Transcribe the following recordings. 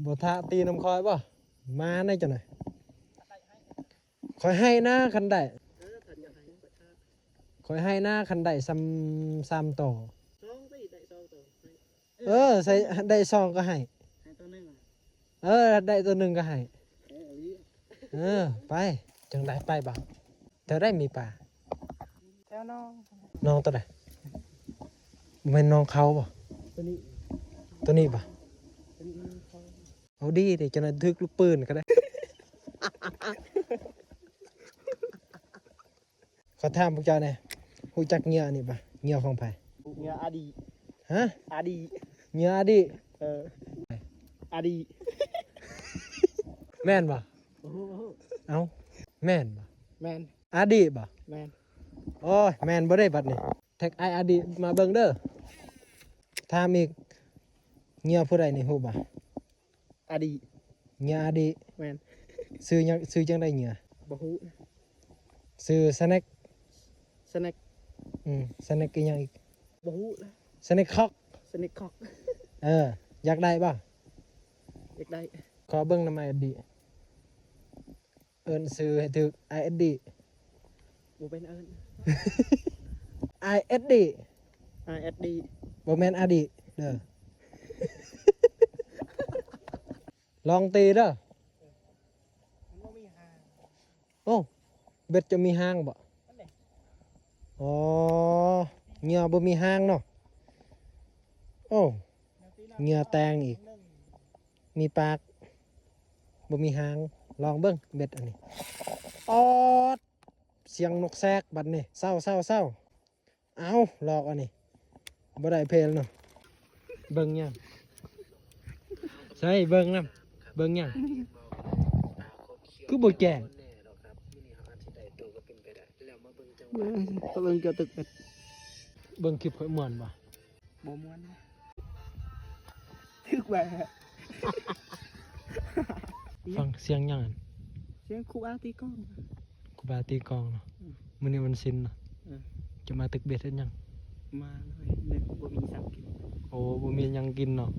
บ่ทาตีน้ำคอยบ่มาในจังหน่อยคอยให้นะคันได้คอยให้นะคันได้ซ้ำต่อใส่ได้ซองก็ให้ได้ตัวหนึ่งก็ให้ไปจังได้ไปบ่เธอได้มีป่าแถวน้องตัวไหนเป็นน้องเขาบ่ตัวนี้บ่เอาดีเดี๋ยวจะทึกลูกปืนก็ได้ ขอถามพวกเจ้าเนี่ยหูจักเหงื่อนี่ปะเหงื่อของไผเหงื่ออาดีฮะอาดีเหงื่ออดีอาดีแม่นปะเอ้าแม่นปะแมนอดีปะแมนโอ้ยแม่นบ่ได้บัดนี่แท็กไออดีมาเบิ่งเด้อถามอีกเหงื่อผู้ใดนี่ฮู้บ่อาดีเหงื่ออดีแมนซื้อจังได๋เหงื่อบ่ฮู้ซื้อสแน็คสแน็คสแน็คอีหยังอีกบ่ฮู้สแน็คคอกสแน็คคอกอยากได้บ่อยากได้ขอเบิ่งนำไออดีเอิ้นซื้อให้ถูก ISD บ่เป็นเอิ้น ISD ISD บ่แม่นอดีเด้อ ลองตีเด้อมันบ่มีหาง โอ้เบ็ดจะมีหางบ่อ๋อเหงื่อบ่มีหางเนาะโอ้เหงื่อแตงอีกมีปากบ่มีหางลองเบิ่งเบ็ดอันนี้ออดเสียงนกแซกบัดนี้เศร้าเอาลอกอันนี้บ่ได้เพลเนาะเบิ่งยังใช่เบิ่งนำเบิ่งยังคือบ่แก่งเบิ่งเกี่ยวตึกเป็ดเบิ่งคลิปข่อยม่วนบ่บ่ม่วนทึกแบบ ฟังเสียงยังอัน เสียงครูอาตีกล้อง กูบาตีกลองเนาะมื้อนี้วันศิลป์เนาะจะมาตึกเบ็ดเฮ็ดหยังมาเลยเด็กบ่มีสังกินโอ้บ่มีหยังกินเนาะ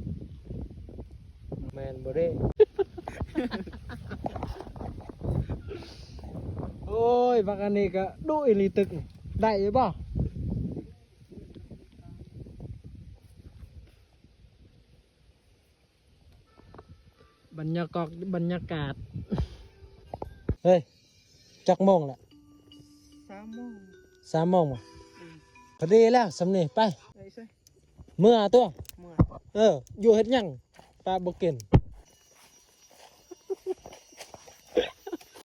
แม่นบ่เด้ โอ้ยบักอันนี้ก็ดุอีหลีตึกได้อยู่บ่บรรยากาศเฮ้ยจักโมงละ3 โมง 3 โมงบ่พอดีแล้วสำนี่ไปไอ้ใช่เมื่อตัวเมื่ออยู่เฮ็ดหยังปลาบ่กิน